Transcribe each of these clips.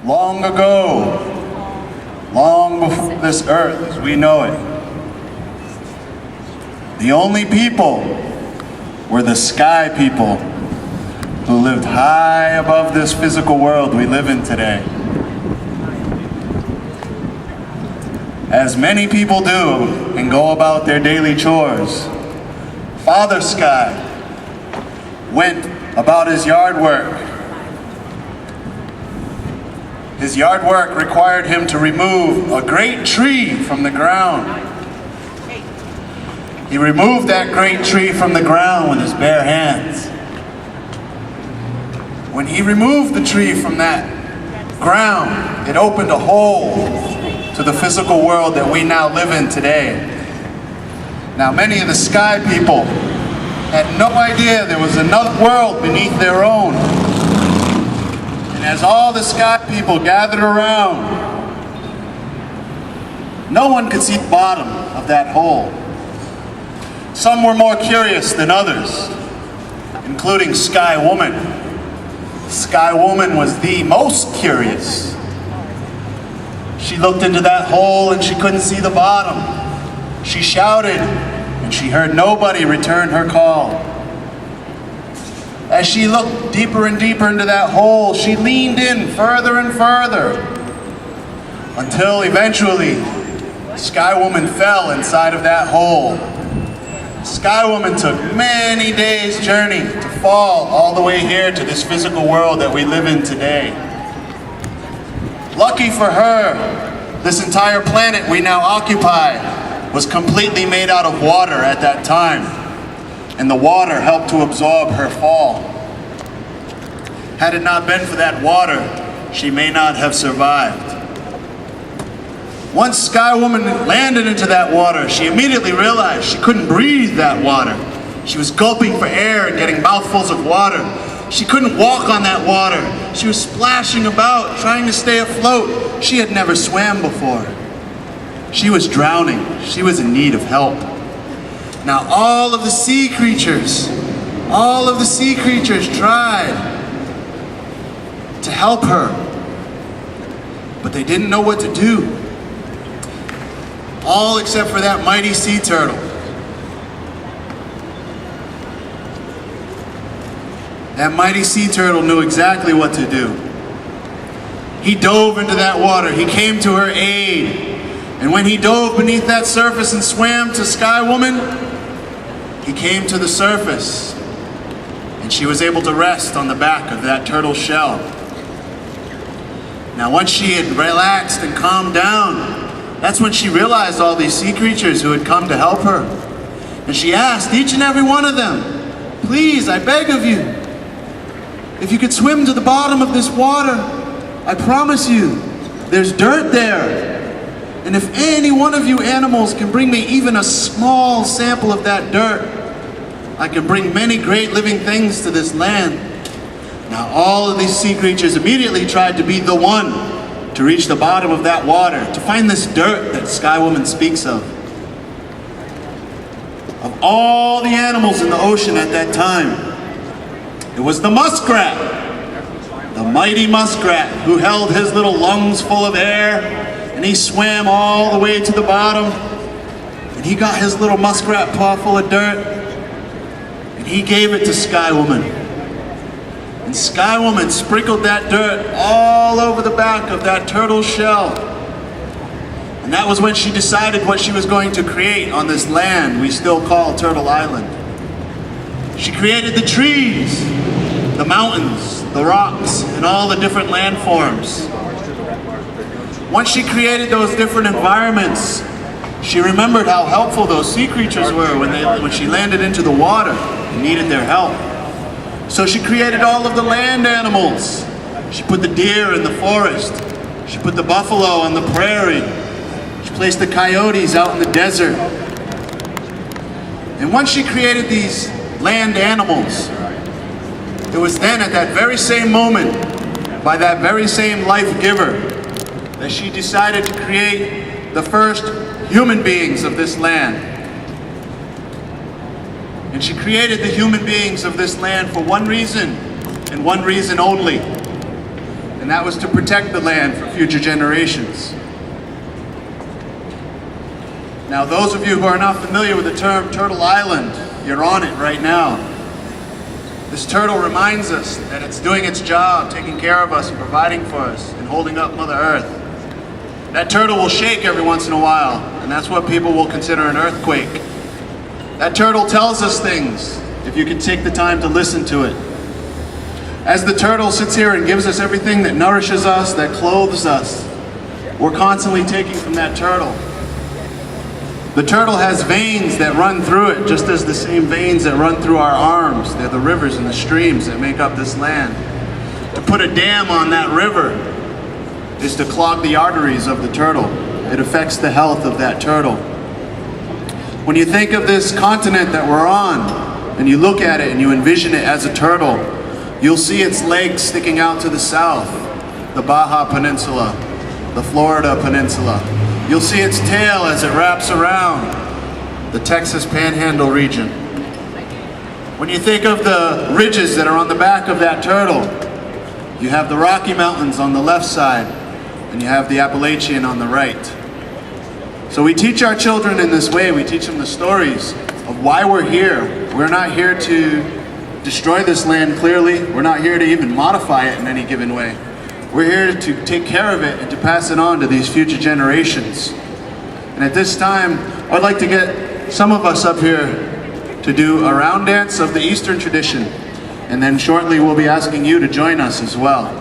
long ago, long before this earth as we know it, the only people were the sky people who lived high above this physical world we live in today. As many people do and go about their daily chores, Father Sky went about his yard work. His yard work required him to remove a great tree from the ground. He removed that great tree from the ground with his bare hands. When he removed the tree from that ground, it opened a hole to the physical world that we now live in today. Now, many of the sky people had no idea there was another world beneath their own. And as all the sky people gathered around, no one could see the bottom of that hole. Some were more curious than others, including Sky Woman. Sky Woman was the most curious. She looked into that hole and she couldn't see the bottom. She shouted and she heard nobody return her call. As she looked deeper and deeper into that hole, she leaned in further and further until eventually Sky Woman fell inside of that hole. Sky Woman took many days' journey to fall all the way here to this physical world that we live in today. Lucky for her, this entire planet we now occupy was completely made out of water at that time, and the water helped to absorb her fall. Had it not been for that water, she may not have survived. Once Sky Woman landed into that water, she immediately realized she couldn't breathe that water. She was gulping for air and getting mouthfuls of water. She couldn't walk on that water. She was splashing about, trying to stay afloat. She had never swam before. She was drowning. She was in need of help. Now all of the sea creatures tried to help her, but they didn't know what to do. All except for that mighty sea turtle. That mighty sea turtle knew exactly what to do. He dove into that water. He came to her aid. And when he dove beneath that surface and swam to Sky Woman, he came to the surface. And she was able to rest on the back of that turtle shell. Now once she had relaxed and calmed down, that's when she realized all these sea creatures who had come to help her. And she asked each and every one of them, please, I beg of you, if you could swim to the bottom of this water, I promise you, there's dirt there. And if any one of you animals can bring me even a small sample of that dirt, I can bring many great living things to this land. Now all of these sea creatures immediately tried to be the one to reach the bottom of that water, to find this dirt that Sky Woman speaks of. Of all the animals in the ocean at that time, it was the muskrat, the mighty muskrat, who held his little lungs full of air, and he swam all the way to the bottom, and he got his little muskrat paw full of dirt, and he gave it to Sky Woman. And Sky Woman sprinkled that dirt all over the back of that turtle shell. And that was when she decided what she was going to create on this land we still call Turtle Island. She created the trees, the mountains, the rocks, and all the different landforms. Once she created those different environments, she remembered how helpful those sea creatures were when she landed into the water and needed their help. So she created all of the land animals. She put the deer in the forest. She put the buffalo on the prairie. She placed the coyotes out in the desert. And once she created these land animals, it was then at that very same moment, by that very same life giver, that she decided to create the first human beings of this land. And she created the human beings of this land for one reason, and one reason only. and that was to protect the land for future generations. Now, those of you who are not familiar with the term Turtle Island, you're on it right now. This turtle reminds us that it's doing its job, taking care of us and providing for us and holding up Mother Earth. That turtle will shake every once in a while, and that's what people will consider an earthquake. That turtle tells us things, if you can take the time to listen to it. As the turtle sits here and gives us everything that nourishes us, that clothes us, we're constantly taking from that turtle. The turtle has veins that run through it, just as the same veins that run through our arms. They're the rivers and the streams that make up this land. To put a dam on that river is to clog the arteries of the turtle. It affects the health of that turtle. When you think of this continent that we're on, and you look at it and you envision it as a turtle, you'll see its legs sticking out to the south, the Baja Peninsula, the Florida Peninsula. You'll see its tail as it wraps around the Texas Panhandle region. When you think of the ridges that are on the back of that turtle, you have the Rocky Mountains on the left side, and you have the Appalachian on the right. So we teach our children in this way. We teach them the stories of why we're here. We're not here to destroy this land, clearly. We're not here to even modify it in any given way. We're here to take care of it and to pass it on to these future generations. And at this time, I'd like to get some of us up here to do a round dance of the Eastern tradition. And then shortly we'll be asking you to join us as well.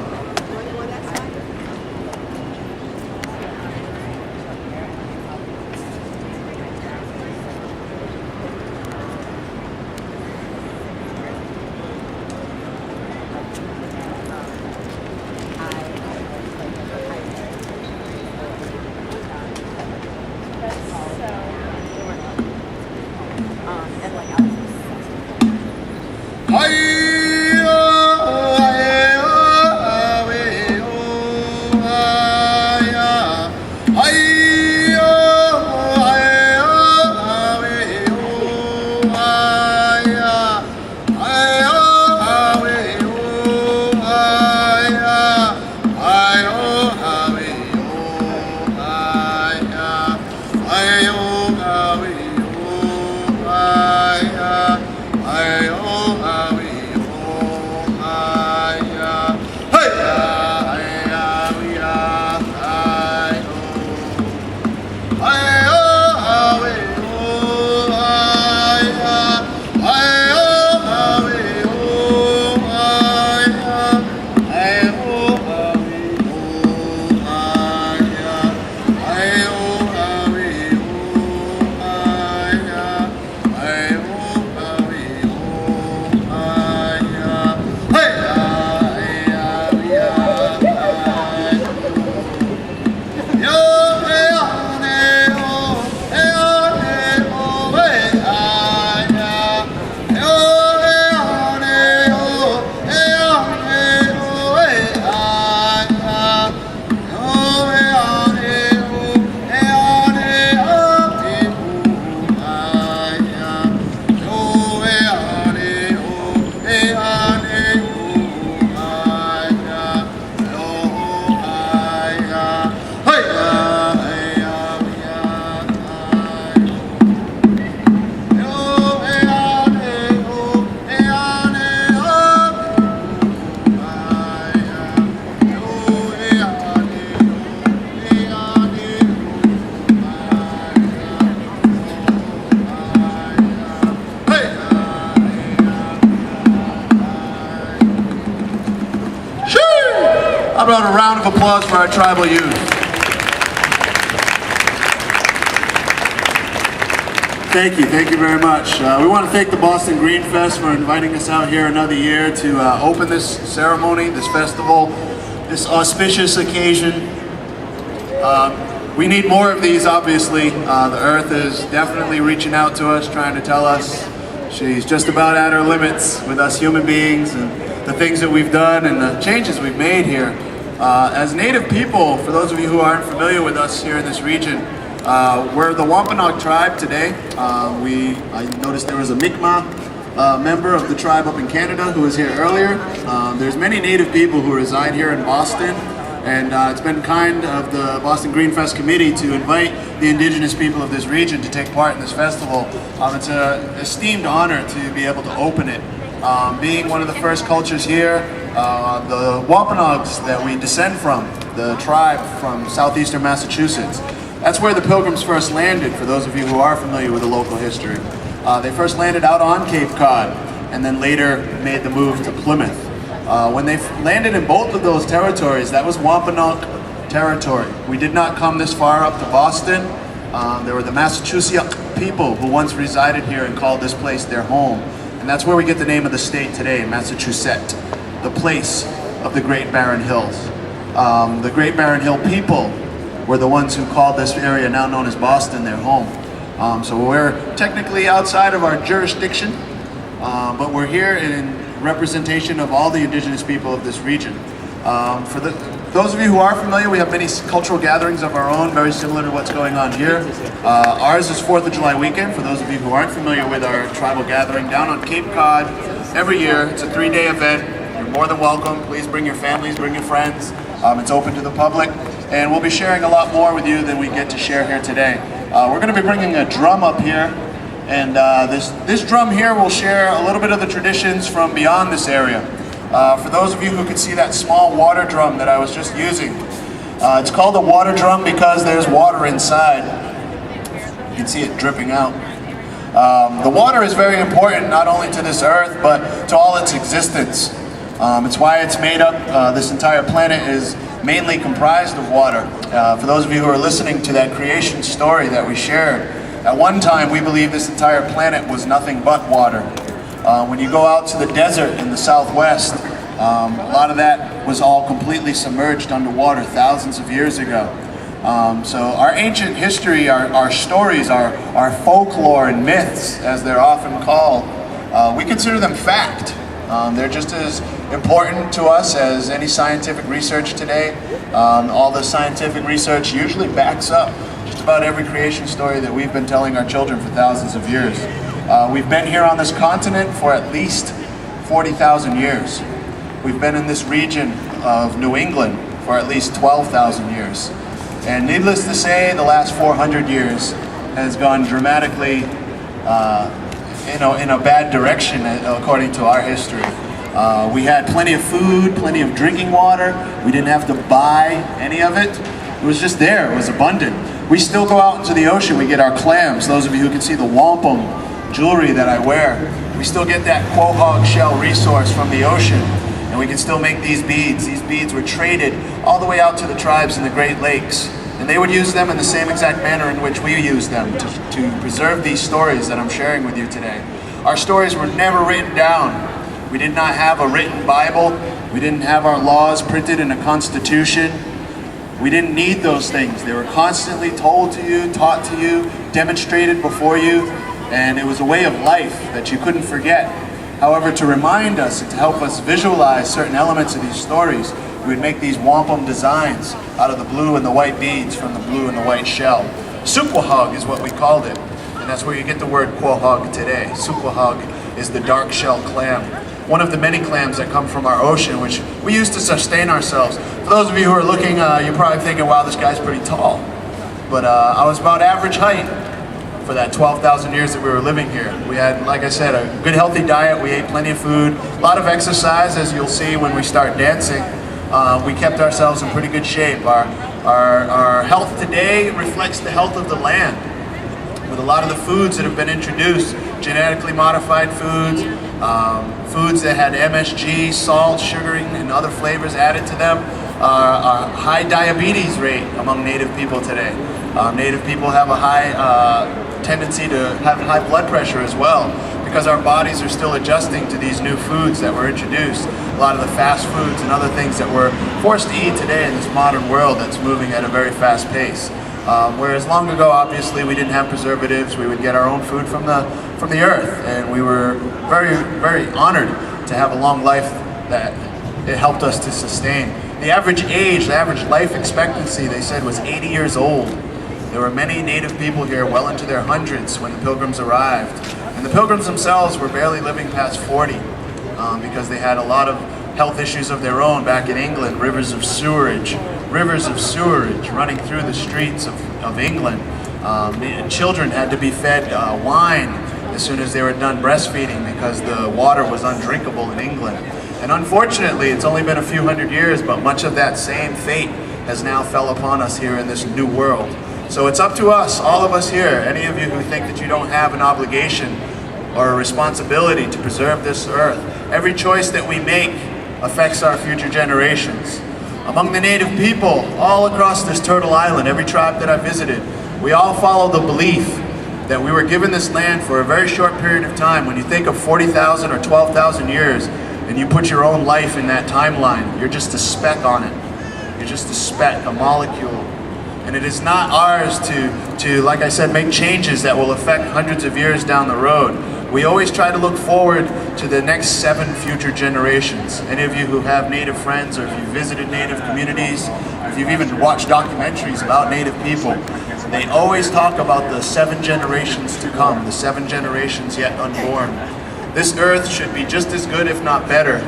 How about a round of applause for our tribal youth? Thank you very much. We want to thank the Boston Greenfest for inviting us out here another year to open this ceremony, this festival, this auspicious occasion. We need more of these, obviously. The Earth is definitely reaching out to us, trying to tell us she's just about at her limits with us human beings and the things that we've done and the changes we've made here. As Native people, for those of you who aren't familiar with us here in this region, we're the Wampanoag tribe today. I noticed there was a Mi'kmaq member of the tribe up in Canada who was here earlier. There's many Native people who reside here in Boston, and it's been kind of the Boston Greenfest committee to invite the indigenous people of this region to take part in this festival. It's an esteemed honor to be able to open it. Being one of the first cultures here, the Wampanoags that we descend from, the tribe from southeastern Massachusetts. That's where the Pilgrims first landed, for those of you who are familiar with the local history. They first landed out on Cape Cod, and then later made the move to Plymouth. When they landed in both of those territories, that was Wampanoag territory. We did not come this far up to Boston. There were the Massachusetts people who once resided here and called this place their home. And that's where we get the name of the state today, Massachusetts, the place of the Great Barren Hills. The Great Barren Hill people were the ones who called this area, now known as Boston, their home. So we're technically outside of our jurisdiction, but we're here in representation of all the indigenous people of this region. For those of you who are familiar, we have many cultural gatherings of our own, very similar to what's going on here. Ours is 4th of July weekend. For those of you who aren't familiar with our tribal gathering down on Cape Cod, every year, it's a 3-day event. You're more than welcome. Please bring your families, bring your friends. It's open to the public, and we'll be sharing a lot more with you than we get to share here today. We're going to be bringing a drum up here, and this drum here will share a little bit of the traditions from beyond this area. For those of you who can see that small water drum that I was just using, it's called a water drum because there's water inside. You can see it dripping out. The water is very important not only to this earth, but to all its existence. It's why it's made up, this entire planet is mainly comprised of water. For those of you who are listening to that creation story that we shared, at one time we believe this entire planet was nothing but water. When you go out to the desert in the southwest, a lot of that was all completely submerged underwater thousands of years ago. So our ancient history, our stories, our folklore and myths, as they're often called, we consider them fact. They're just as important to us as any scientific research today. All the scientific research usually backs up just about every creation story that we've been telling our children for thousands of years. We've been here on this continent for at least 40,000 years. We've been in this region of New England for at least 12,000 years. And needless to say, the last 400 years has gone dramatically in a bad direction according to our history. We had plenty of food, plenty of drinking water. We didn't have to buy any of it. It was just there, it was abundant. We still go out into the ocean, we get our clams. Those of you who can see the wampum jewelry that I wear, we still get that quahog shell resource from the ocean, and we can still make these beads. These beads were traded all the way out to the tribes in the Great Lakes, and they would use them in the same exact manner in which we use them to preserve these stories that I'm sharing with you today. Our stories were never written down. We did not have a written Bible. We didn't have our laws printed in a constitution. We didn't need those things. They were constantly told to you, taught to you, demonstrated before you, and it was a way of life that you couldn't forget. However, to remind us and to help us visualize certain elements of these stories, we would make these wampum designs out of the blue and the white beads from the blue and the white shell. Suquahog is what we called it, and that's where you get the word quahog today. Suquahog is the dark shell clam, one of the many clams that come from our ocean, which we use to sustain ourselves. For those of you who are looking, you're probably thinking, wow, this guy's pretty tall. But I was about average height for that 12,000 years that we were living here. We had, like I said, a good healthy diet. We ate plenty of food, a lot of exercise, as you'll see when we start dancing. We kept ourselves in pretty good shape. Our health today reflects the health of the land. With a lot of the foods that have been introduced, genetically modified foods, foods that had MSG, salt, sugaring, and other flavors added to them, a high diabetes rate among Native people today. Native people have a high tendency to have high blood pressure as well, because our bodies are still adjusting to these new foods that were introduced. A lot of the fast foods and other things that we're forced to eat today in this modern world that's moving at a very fast pace. Whereas long ago, obviously, we didn't have preservatives. We would get our own food from the earth, and we were very, very honored to have a long life that it helped us to sustain. The average age, the average life expectancy, they said, was 80 years old. There were many Native people here well into their hundreds when the Pilgrims arrived. And And the Pilgrims themselves were barely living past 40 because they had a lot of health issues of their own back in England. Rivers of sewerage running through the streets of England. Children had to be fed wine as soon as they were done breastfeeding because the water was undrinkable in England. And unfortunately, it's only been a few hundred years, but much of that same fate has now fell upon us here in this new world. So it's up to us, all of us here, any of you who think that you don't have an obligation or a responsibility to preserve this earth. Every choice that we make affects our future generations. Among the native people all across this Turtle Island, every tribe that I visited, we all follow the belief that we were given this land for a very short period of time. When you think of 40,000 or 12,000 years and you put your own life in that timeline, you're just a speck on it. You're just a speck, a molecule. And it is not ours to, like I said, make changes that will affect hundreds of years down the road. We always try to look forward to the next 7 future generations. Any of you who have Native friends, or if you've visited Native communities, if you've even watched documentaries about Native people, they always talk about the 7 generations to come, the 7 generations yet unborn. This earth should be just as good, if not better,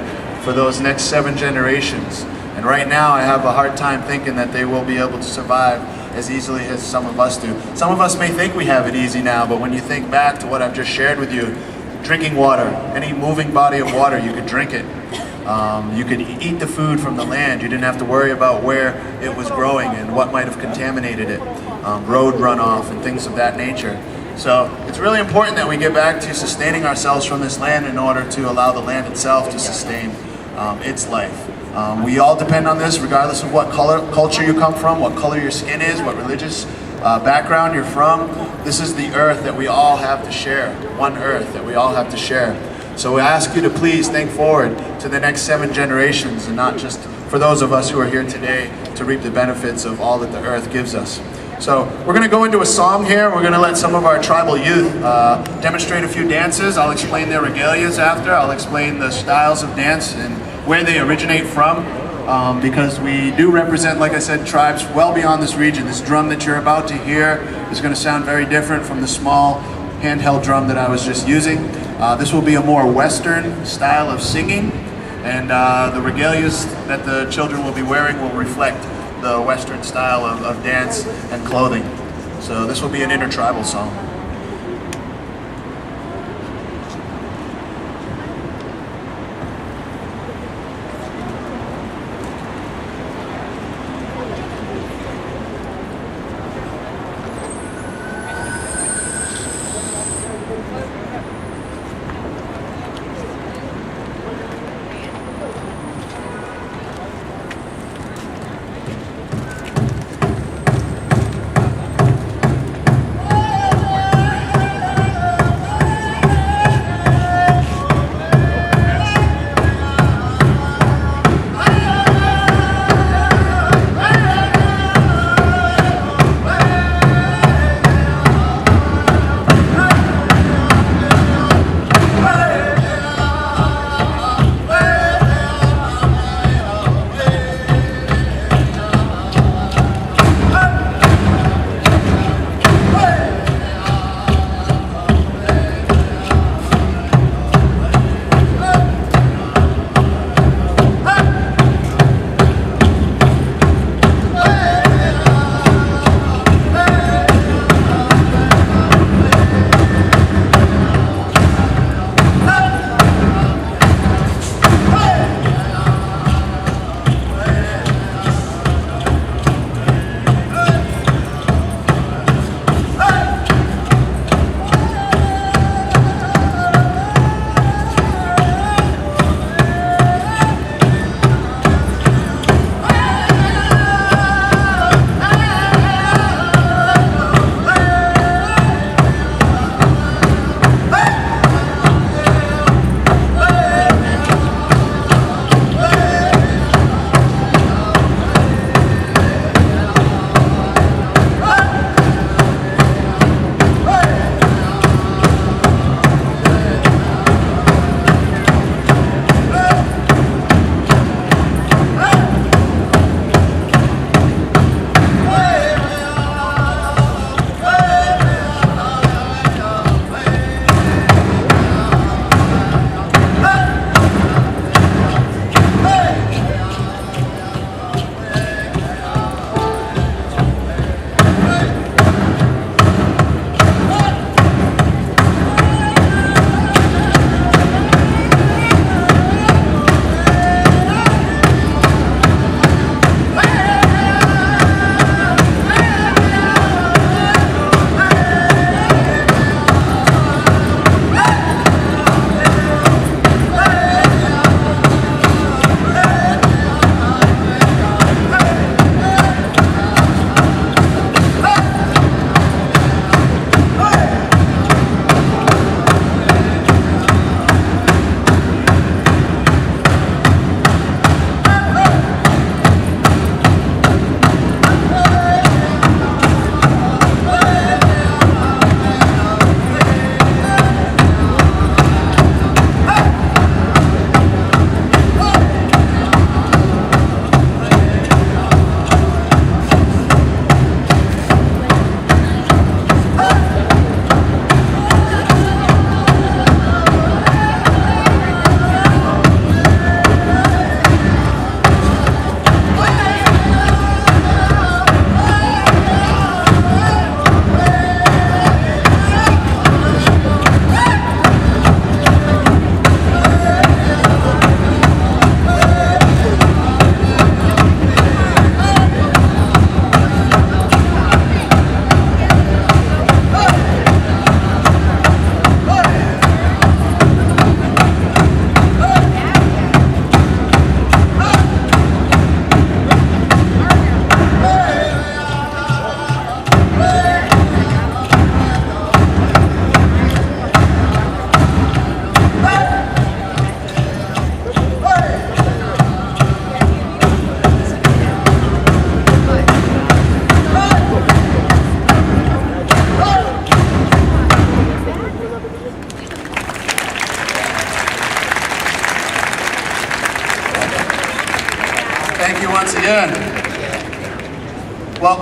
for those next 7 generations. And right now I have a hard time thinking that they will be able to survive as easily as some of us do. Some of us may think we have it easy now, but when you think back to what I've just shared with you, drinking water, any moving body of water, you could drink it. You could eat the food from the land. You didn't have to worry about where it was growing and what might have contaminated it. Road runoff and things of that nature. So it's really important that we get back to sustaining ourselves from this land in order to allow the land itself to sustain its life. We all depend on this regardless of what culture you come from, what color your skin is, what religious background you're from. This is the earth that we all have to share, one earth that we all have to share. So we ask you to please think forward to the next 7 generations and not just for those of us who are here today to reap the benefits of all that the earth gives us. So we're going to go into a song here. We're going to let some of our tribal youth demonstrate a few dances. I'll explain their regalias after. I'll explain the styles of dance and where they originate from, because we do represent, like I said, tribes well beyond this region. This drum that you're about to hear is going to sound very different from the small handheld drum that I was just using. This will be a more Western style of singing, and the regalias that the children will be wearing will reflect the Western style of dance and clothing. So this will be an intertribal song. Thank you once again. Well,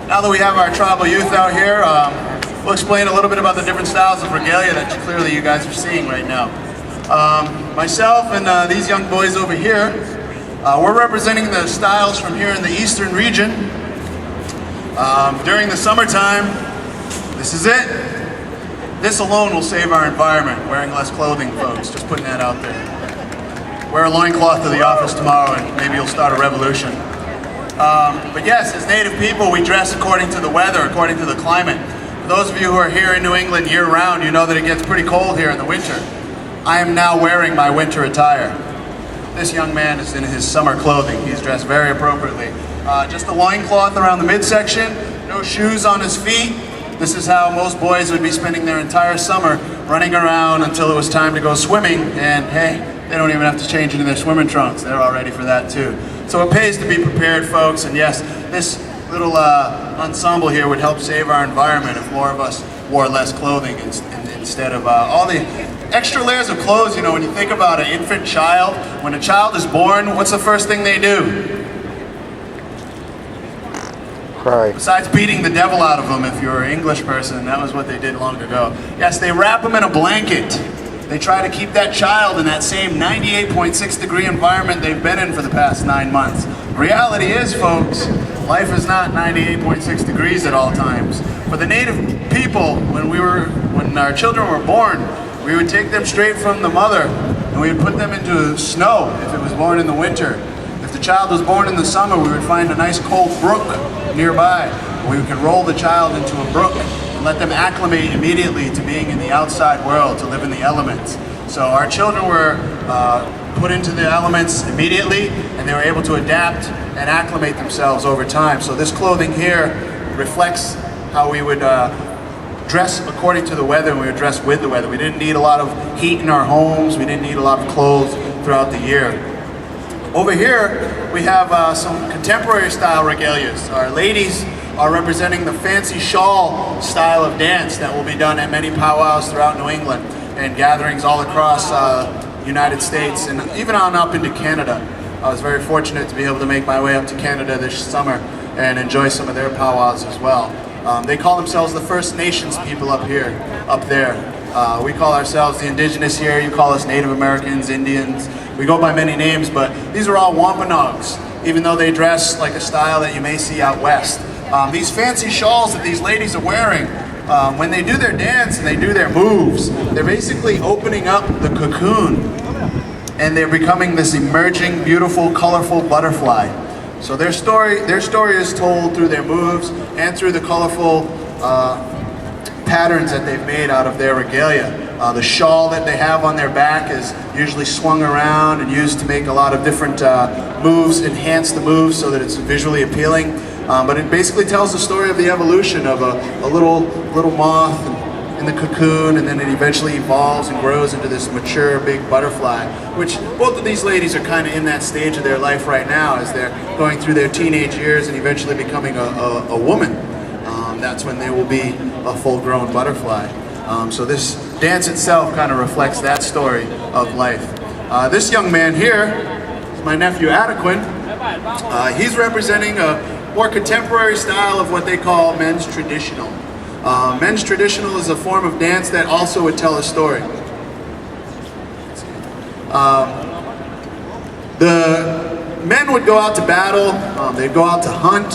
now that we have our tribal youth out here, we'll explain a little bit about the different styles of regalia that clearly you guys are seeing right now. Myself and these young boys over here, we're representing the styles from here in the eastern region. During the summertime, this is it. This alone will save our environment, wearing less clothing, folks. Just putting that out there. Wear a loincloth to the office tomorrow and maybe you'll start a revolution. But yes, as Native people, we dress according to the weather, according to the climate. For those of you who are here in New England year-round, you know that it gets pretty cold here in the winter. I am now wearing my winter attire. This young man is in his summer clothing. He's dressed very appropriately. Just a loincloth around the midsection, no shoes on his feet. This is how most boys would be spending their entire summer, running around until it was time to go swimming, and hey, they don't even have to change into their swimming trunks. They're all ready for that too. So it pays to be prepared, folks, and yes, this little ensemble here would help save our environment if more of us wore less clothing instead of all the extra layers of clothes. You know, when you think about an infant child, when a child is born, what's the first thing they do? Cry. Besides beating the devil out of them, if you're an English person, that was what they did long ago. Yes, they wrap them in a blanket. They try to keep that child in that same 98.6 degree environment they've been in for the past 9 months. Reality is, folks, life is not 98.6 degrees at all times. For the Native people, when our children were born, we would take them straight from the mother and we would put them into snow if it was born in the winter. If the child was born in the summer, we would find a nice cold brook nearby. We could roll the child into a brook and let them acclimate immediately to being in the outside world, to live in the elements. So our children were put into the elements immediately, and they were able to adapt and acclimate themselves over time. So this clothing here reflects how we would dress according to the weather, and we would dress with the weather. We didn't need a lot of heat in our homes. We didn't need a lot of clothes throughout the year. Over here, we have some contemporary style regalias. Our ladies are representing the fancy shawl style of dance that will be done at many powwows throughout New England and gatherings all across the United States and even on up into Canada. I was very fortunate to be able to make my way up to Canada this summer and enjoy some of their powwows as well. They call themselves the First Nations people up there. We call ourselves the indigenous here. You call us Native Americans, Indians. We go by many names, but these are all Wampanoags, even though they dress like a style that you may see out west. These fancy shawls that these ladies are wearing, when they do their dance and they do their moves, they're basically opening up the cocoon and they're becoming this emerging, beautiful, colorful butterfly. So their story is told through their moves and through the colorful patterns that they've made out of their regalia. The shawl that they have on their back is usually swung around and used to make a lot of different moves, enhance the moves so that it's visually appealing. But it basically tells the story of the evolution of a little moth in the cocoon, and then it eventually evolves and grows into this mature big butterfly, which both of these ladies are kind of in that stage of their life right now as they're going through their teenage years and eventually becoming a woman. That's when they will be a full-grown butterfly. So this dance itself kind of reflects that story of life. This young man here is my nephew Adequin. He's representing a more contemporary style of what they call men's traditional. Men's traditional is a form of dance that also would tell a story. The men would go out to battle, they'd go out to hunt.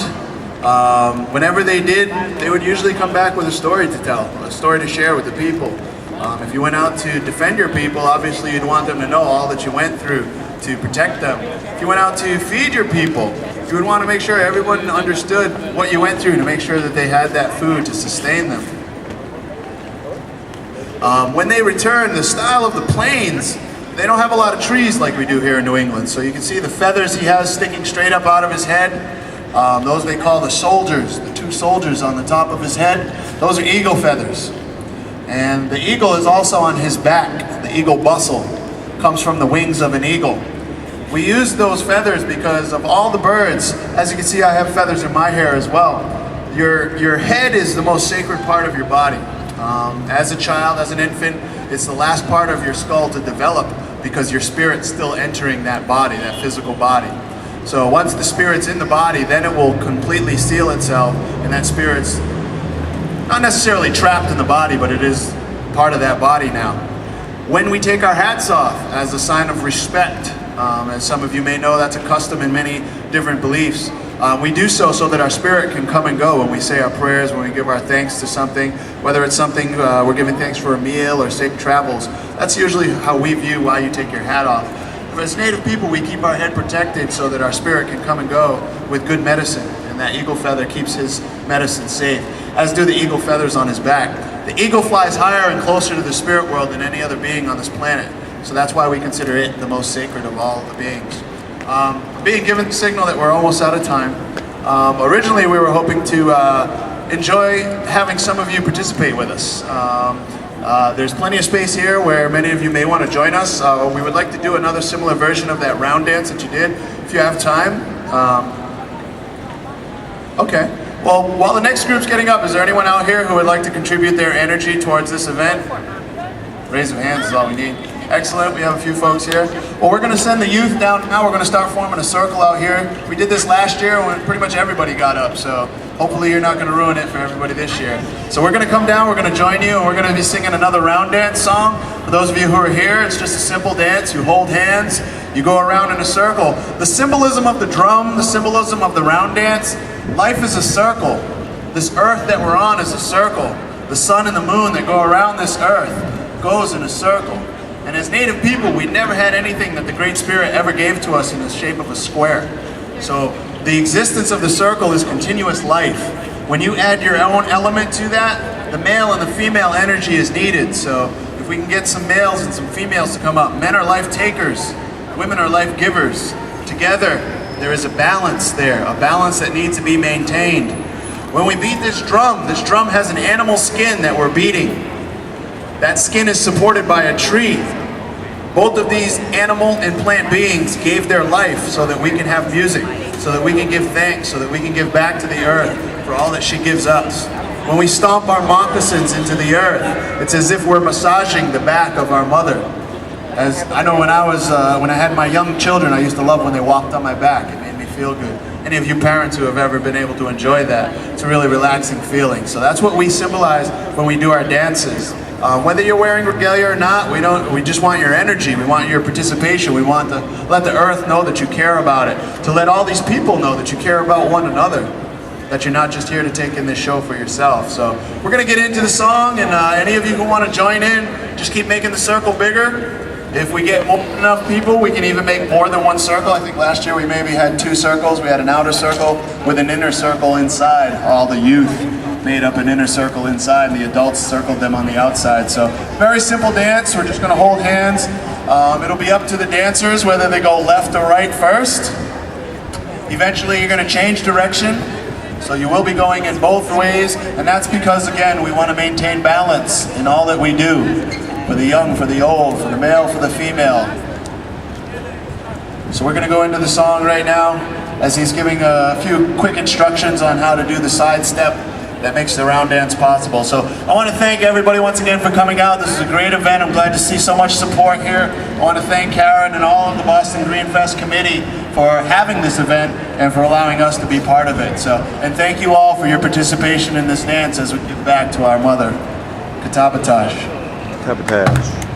Whenever they did, they would usually come back with a story to tell, a story to share with the people. If you went out to defend your people, obviously you'd want them to know all that you went through to protect them. If you went out to feed your people, you would want to make sure everyone understood what you went through to make sure that they had that food to sustain them. When they return, the style of the plains, they don't have a lot of trees like we do here in New England. So you can see the feathers he has sticking straight up out of his head. Those they call the soldiers, the two soldiers on the top of his head. Those are eagle feathers. And the eagle is also on his back. The eagle bustle comes from the wings of an eagle. We use those feathers because of all the birds. As you can see, I have feathers in my hair as well. Your head is the most sacred part of your body. As a child, as an infant, it's the last part of your skull to develop because your spirit's still entering that body, that physical body. So once the spirit's in the body, then it will completely seal itself, and that spirit's not necessarily trapped in the body, but it is part of that body now. When we take our hats off as a sign of respect, as some of you may know, that's a custom in many different beliefs. We do so that our spirit can come and go when we say our prayers, when we give our thanks to something, whether it's something we're giving thanks for a meal or safe travels. That's usually how we view why you take your hat off. As Native people, we keep our head protected so that our spirit can come and go with good medicine, and that eagle feather keeps his medicine safe, as do the eagle feathers on his back. The eagle flies higher and closer to the spirit world than any other being on this planet, so that's why we consider it the most sacred of all the beings. Being given the signal that we're almost out of time, originally we were hoping to enjoy having some of you participate with us. There's plenty of space here where many of you may want to join us. We would like to do another similar version of that round dance that you did, if you have time. Okay. Well, while the next group's getting up, is there anyone out here who would like to contribute their energy towards this event? Raise of hands is all we need. Excellent, we have a few folks here. Well, we're going to send the youth down now. We're going to start forming a circle out here. We did this last year when pretty much everybody got up, so hopefully you're not going to ruin it for everybody this year. So we're going to come down, we're going to join you, and we're going to be singing another round dance song. For those of you who are here, it's just a simple dance. You hold hands, you go around in a circle. The symbolism of the drum, the symbolism of the round dance, life is a circle. This earth that we're on is a circle. The sun and the moon that go around this earth goes in a circle. And as Native people, we never had anything that the Great Spirit ever gave to us in the shape of a square. So the existence of the circle is continuous life. When you add your own element to that, the male and the female energy is needed. So if we can get some males and some females to come up, men are life takers, women are life givers. Together, there is a balance there, a balance that needs to be maintained. When we beat this drum has an animal skin that we're beating. That skin is supported by a tree. Both of these animal and plant beings gave their life so that we can have music, so that we can give thanks, so that we can give back to the earth for all that she gives us. When we stomp our moccasins into the earth, it's as if we're massaging the back of our mother. As I know when I had my young children, I used to love when they walked on my back. It made me feel good. Any of you parents who have ever been able to enjoy that, it's a really relaxing feeling. So that's what we symbolize when we do our dances. Whether you're wearing regalia or not, we just want your energy, we want your participation, we want to let the earth know that you care about it, to let all these people know that you care about one another, that you're not just here to take in this show for yourself. So we're going to get into the song, and any of you who want to join in, just keep making the circle bigger. If we get enough people, we can even make more than one circle. I think last year we maybe had 2 circles. We had an outer circle with an inner circle inside. All the youth made up an inner circle inside, and the adults circled them on the outside. So very simple dance. We're just going to hold hands. It'll be up to the dancers whether they go left or right first. Eventually you're going to change direction, so you will be going in both ways, and that's because, again, we want to maintain balance in all that we do, for the young, for the old, for the male, for the female. So we're going to go into the song right now as he's giving a few quick instructions on how to do the side step that makes the round dance possible. So I want to thank everybody once again for coming out. This is a great event. I'm glad to see so much support here. I want to thank Karen and all of the Boston Greenfest committee for having this event and for allowing us to be part of it. So, and thank you all for your participation in this dance as we give back to our mother. Katabataj. Katabataj.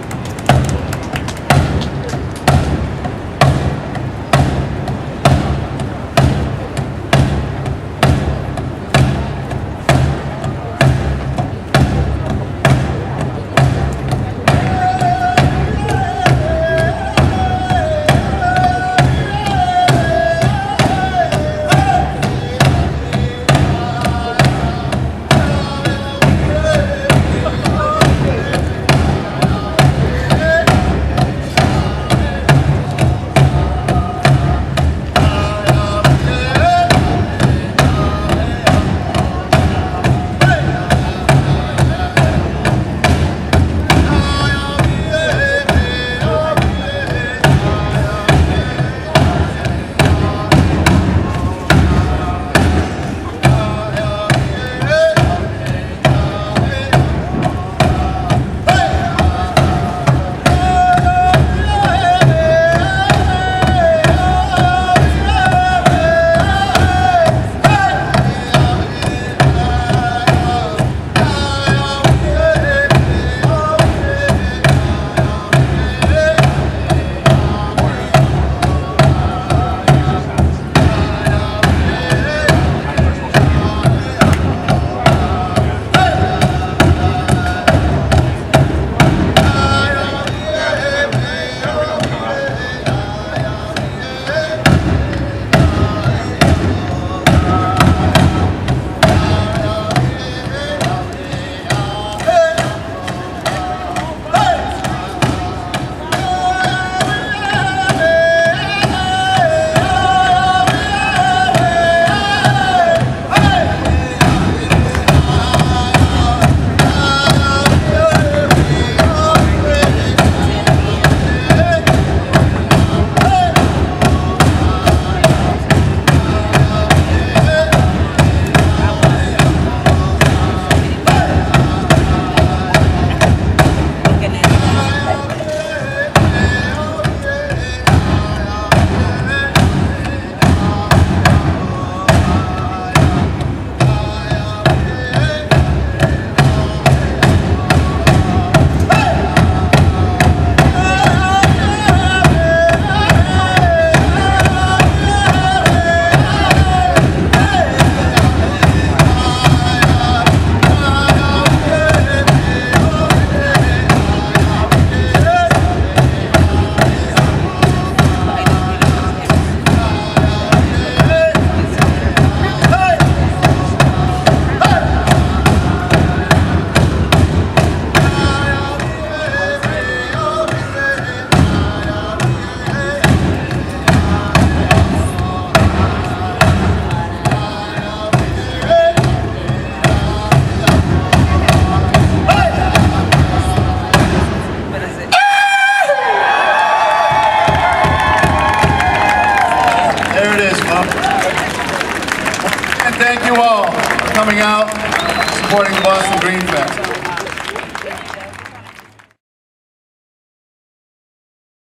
thank you all for coming out, supporting Boston Greenfest.